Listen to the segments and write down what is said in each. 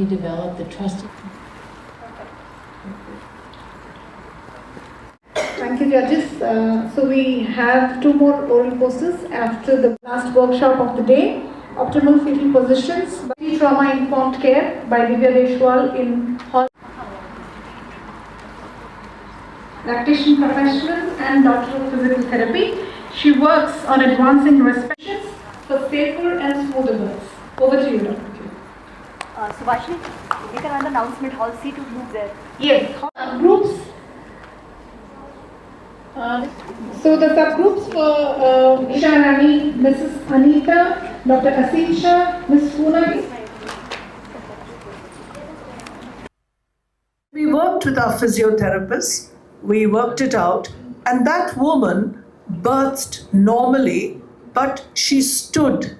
really develop the trust. Thank you, judges. So we have 2 more oral posters after the last workshop of the day. Optimal fetal positions, trauma-informed care by Divya Deshwal in lactation professional and doctor of physical therapy. She works on advancing respiration for safer and smoother births. Over to you, Dr. Subhashini, you can run the announcement hall C to move there. Yes, groups. So the subgroups for Isha Rani, Mrs. Anita, Dr. Asisha, Ms. Poonam. We worked with our physiotherapist, we worked it out, and that woman birthed normally, but she stood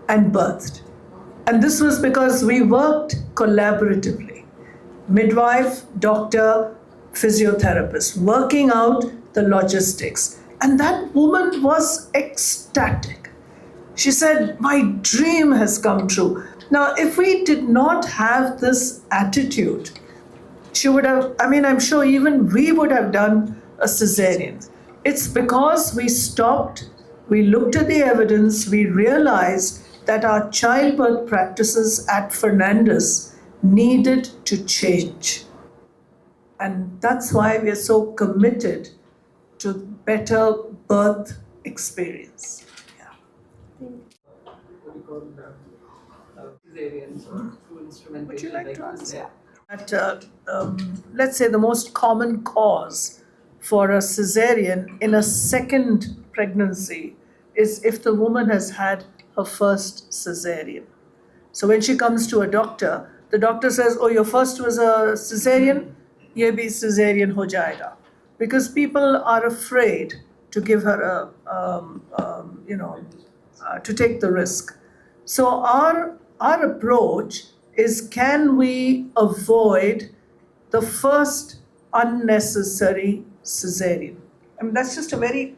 and birthed. And this was because we worked collaboratively. Midwife, doctor, physiotherapist, working out the logistics. And that woman was ecstatic. She said, "My dream has come true." Now, if we did not have this attitude, she would have, I'm sure even we would have done a cesarean. It's because we stopped, we looked at the evidence, we realized that our childbirth practices at Fernandez needed to change. And that's why we are so committed to better birth experience. Would you like to answer? Let's say the most common cause for a cesarean in a second pregnancy is if the woman has had her first cesarean. So when she comes to a doctor, the doctor says, "Oh, your first was a cesarean, ye bhi cesarean ho jayega," because people are afraid to give her to take the risk. So our approach is, can we avoid the first unnecessary cesarean? That's just a very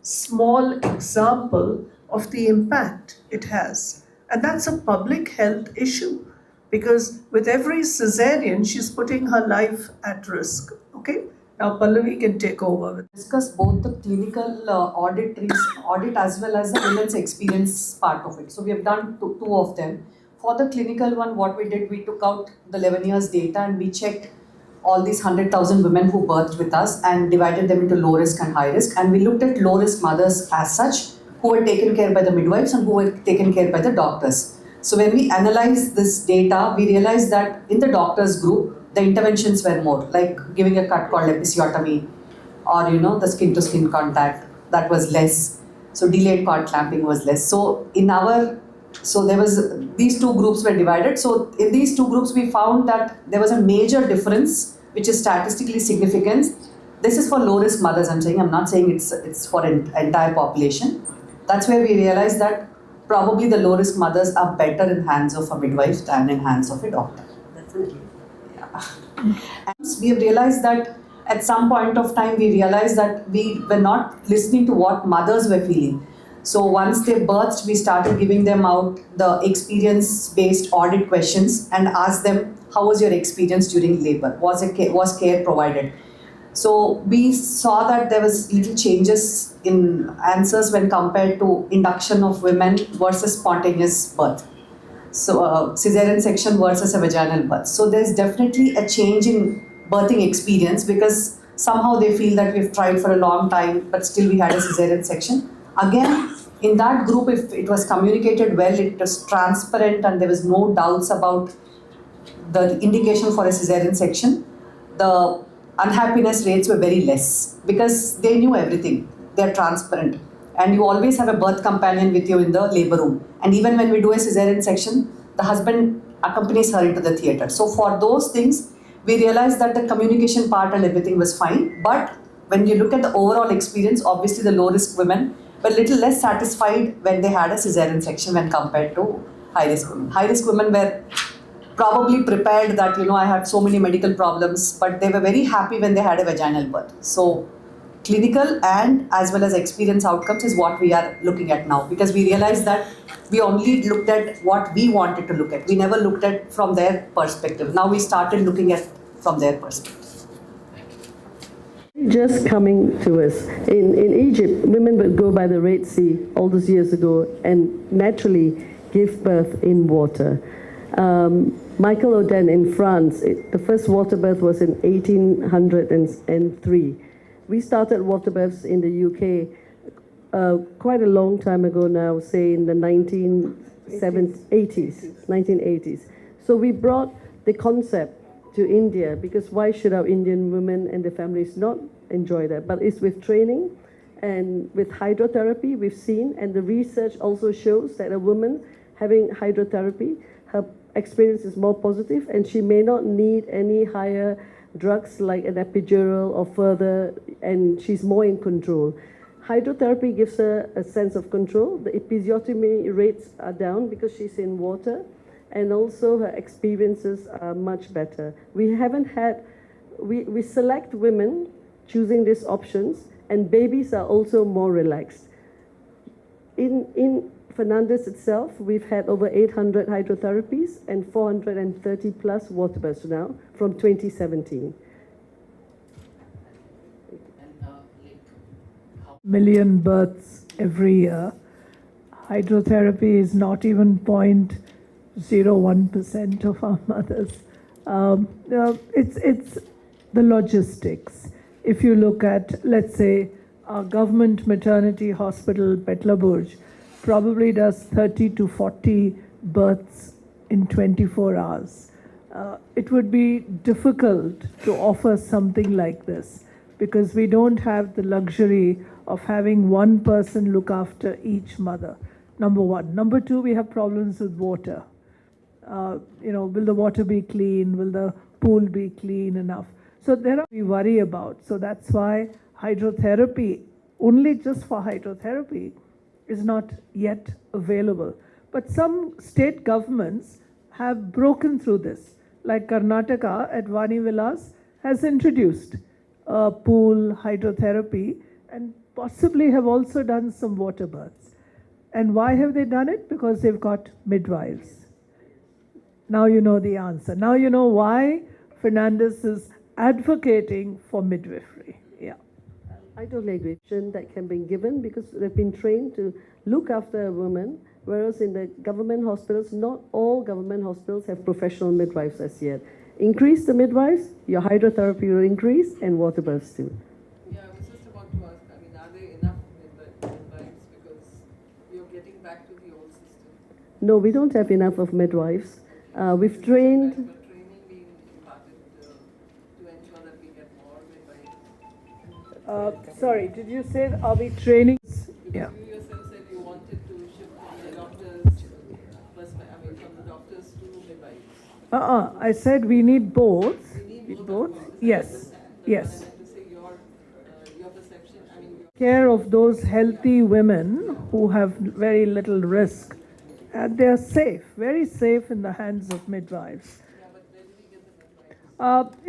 small example of the impact it has. And that's a public health issue, because with every cesarean, she's putting her life at risk. Okay? Now Pallavi can take over. Discuss both the clinical audit as well as the women's experience part of it. So we have done two of them. For the clinical one, what we did, we took out the 11 years data and we checked all these 100,000 women who birthed with us and divided them into low risk and high risk. And we looked at low risk mothers as such, who were taken care by the midwives and who were taken care by the doctors. So when we analyzed this data, we realized that in the doctors group, the interventions were more, like giving a cut called episiotomy, or the skin to skin contact, that was less. So delayed cord clamping was less. So there was, these two groups were divided. So in these two groups, we found that there was a major difference, which is statistically significant. This is for low risk mothers, I'm not saying it's for an entire population. That's where we realized that probably the low risk mothers are better in hands of a midwife than in hands of a doctor. Definitely. Yeah. And we have realized that at some point of time, we realized that we were not listening to what mothers were feeling. So once they birthed, we started giving them out the experience-based audit questions and asked them, how was your experience during labor? Was care provided? So we saw that there was little changes in answers when compared to induction of women versus spontaneous birth. So cesarean section versus a vaginal birth. So there's definitely a change in birthing experience, because somehow they feel that we've tried for a long time, but still we had a cesarean section. Again, in that group, if it was communicated well, it was transparent and there was no doubts about the indication for a cesarean section, the unhappiness rates were very less because they knew everything. They're transparent. And you always have a birth companion with you in the labor room. And even when we do a cesarean section, the husband accompanies her into the theatre. So for those things, we realized that the communication part and everything was fine. But when you look at the overall experience, obviously the low risk women were a little less satisfied when they had a cesarean section when compared to high risk women. High risk women were probably prepared that, I had so many medical problems, but they were very happy when they had a vaginal birth. So clinical and as well as experience outcomes is what we are looking at now, because we realized that we only looked at what we wanted to look at. We never looked at from their perspective. Now we started looking at from their perspective. Just coming to us, in Egypt, women would go by the Red Sea all those years ago and naturally give birth in water. Michael Oden in France, the first water birth was in 1803. We started water births in the UK quite a long time ago now, say in the 1980s. So we brought the concept to India, because why should our Indian women and their families not enjoy that? But it's with training and with hydrotherapy we've seen, and the research also shows that a woman having hydrotherapy, her experience is more positive, and she may not need any higher drugs like an epidural or further, and she's more in control. Hydrotherapy gives her a sense of control. The episiotomy rates are down because she's in water, and also her experiences are much better. We select women choosing these options, and babies are also more relaxed. In Fernandez itself, we've had over 800 hydrotherapies and 430 plus water births now from 2017. Million births every year. Hydrotherapy is not even 0.01% of our mothers. It's the logistics. If you look at, let's say, our government maternity hospital, Petla Burj, probably does 30 to 40 births in 24 hours. It would be difficult to offer something like this, because we don't have the luxury of having one person look after each mother, number one. Number two, we have problems with water. Will the water be clean? Will the pool be clean enough? So there are we worry about. So that's why hydrotherapy, only just for hydrotherapy, is not yet available. But some state governments have broken through this. Like Karnataka at Vani Vilas has introduced pool hydrotherapy and possibly have also done some water births. And why have they done it? Because they've got midwives. Now you know the answer. Now you know why Fernandez is advocating for midwifery. Yeah. I totally agree. That can be given because they've been trained to look after a woman, whereas in the government hospitals, not all government hospitals have professional midwives as yet. Increase the midwives, your hydrotherapy will increase, and water births too. Yeah, I was just about to ask, are there enough midwives, because you're getting back to the old system? No, we don't have enough of midwives. We've trained. Training being imparted to ensure that we get more midwives? Sorry, did you say, are we training? Because Yeah. you yourself said you wanted to shift from the doctors to midwives. I said we need both. Both? Yes. Yes. To say your perception, Care of those healthy women who have very little risk. And they are safe, very safe in the hands of midwives.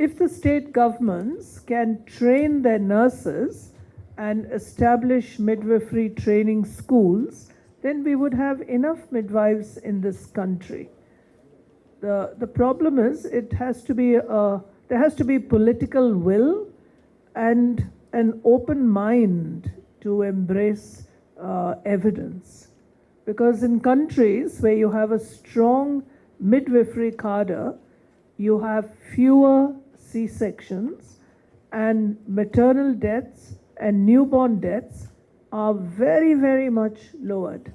If the state governments can train their nurses and establish midwifery training schools, then we would have enough midwives in this country. The problem is there has to be political will and an open mind to embrace evidence. Because in countries where you have a strong midwifery cadre, you have fewer C-sections, and maternal deaths and newborn deaths are very, very much lowered.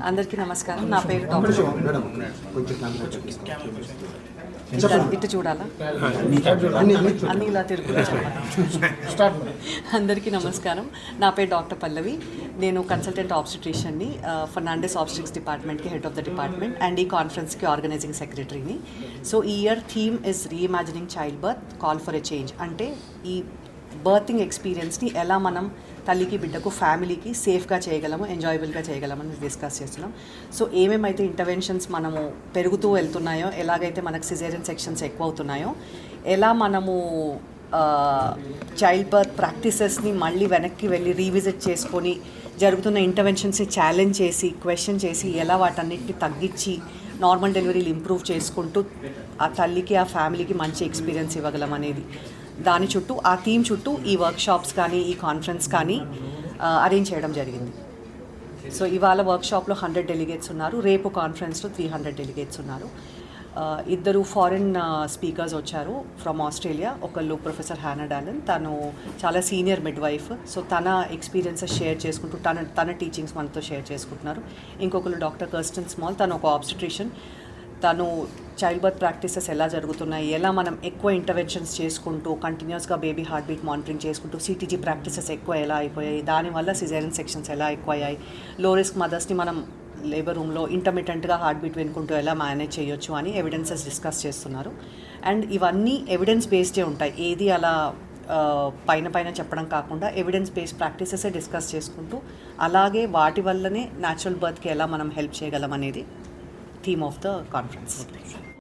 అందరికీ నమస్కారం. నా పేరు doctor ఇటు చూడాలా అన్ని ఇలా తిరుగుతుంది. అందరికీ నమస్కారం. నా పేరు డాక్టర్ పల్లవి. నేను కన్సల్టెంట్ ఆబ్స్టిట్రిషియన్ని, ఫర్నాండెస్ ఆబ్స్టిక్స్ డిపార్ట్మెంట్కి head of the department and ఈ కాన్ఫరెన్స్కి ఆర్గనైజింగ్ సెక్రటరీని. సో ఈ year theme is reimagining child birth, call for a change. అంటే ఈ బర్తింగ్ ఎక్స్పీరియన్స్ని ఎలా మనం తల్లికి బిడ్డకు ఫ్యామిలీకి సేఫ్గా చేయగలము, ఎంజాయబుల్గా చేయగలమని డిస్కస్ చేస్తున్నాం. సో ఏమేమైతే ఇంటర్వెన్షన్స్ మనము పెరుగుతూ వెళ్తున్నాయో, ఎలాగైతే మనకు సిజేరియన్ సెక్షన్స్ ఎక్కువ అవుతున్నాయో, ఎలా మనము చైల్డ్ బర్త్ ప్రాక్టీసెస్ని మళ్ళీ వెనక్కి వెళ్ళి రీవిజిట్ చేసుకొని జరుగుతున్న ఇంటర్వెన్షన్స్ని ఛాలెంజ్ చేసి క్వశ్చన్ చేసి ఎలా వాటన్నిటిని తగ్గించి నార్మల్ డెలివరీలు ఇంప్రూవ్ చేసుకుంటూ ఆ తల్లికి ఆ ఫ్యామిలీకి మంచి ఎక్స్పీరియన్స్ ఇవ్వగలం అనేది దాని చుట్టూ ఆ థీమ్ చుట్టూ ఈ వర్క్షాప్స్ కానీ ఈ కాన్ఫరెన్స్ కానీ అరేంజ్ చేయడం జరిగింది. సో ఇవాళ వర్క్షాప్లో 100 డెలిగేట్స్ ఉన్నారు, రేపు కాన్ఫరెన్స్లో 300 డెలిగేట్స్ ఉన్నారు. 2 ఫారిన్ స్పీకర్స్ వచ్చారు ఫ్రమ్ ఆస్ట్రేలియా. ఒకళ్ళు ప్రొఫెసర్ హ్యానా డాలన్, తను చాలా సీనియర్ మిడ్ వైఫ్, సో తన ఎక్స్పీరియన్సెస్ షేర్ చేసుకుంటూ తన టీచింగ్స్ మనతో షేర్ చేసుకుంటున్నారు. ఇంకొకరు డాక్టర్ కర్స్టన్ స్మాల్, తను ఒక ఆబ్స్టిట్రిషియన్. తను చైల్డ్ బర్త్ ప్రాక్టీసెస్ ఎలా జరుగుతున్నాయి, ఎలా మనం ఎక్కువ ఇంటర్వెన్షన్స్ చేసుకుంటూ కంటిన్యూస్గా బేబీ హార్ట్ బీట్ మానిటరింగ్ చేసుకుంటూ సిటీజీ ప్రాక్టీసెస్ ఎక్కువ ఎలా అయిపోయాయి, దానివల్ల సిజేరియన్ సెక్షన్స్ ఎలా ఎక్కువ అయ్యాయి, లో రిస్క్ మదర్స్ని మనం లేబర్ రూమ్లో ఇంటర్మిటెంట్గా హార్ట్ బీట్ వినుకుంటూ ఎలా మేనేజ్ చేయొచ్చు అని ఎవిడెన్సెస్ డిస్కస్ చేస్తున్నారు. అండ్ ఇవన్నీ ఎవిడెన్స్ బేస్డే ఉంటాయి, ఏది అలా పైన చెప్పడం కాకుండా ఎవిడెన్స్ బేస్డ్ ప్రాక్టీసెసే డిస్కస్ చేసుకుంటూ అలాగే వాటి వల్లనే న్యాచురల్ బర్త్కి ఎలా మనం హెల్ప్ చేయగలం అనేది థీమ్ ఆఫ్ ద కాన్ఫరెన్స్.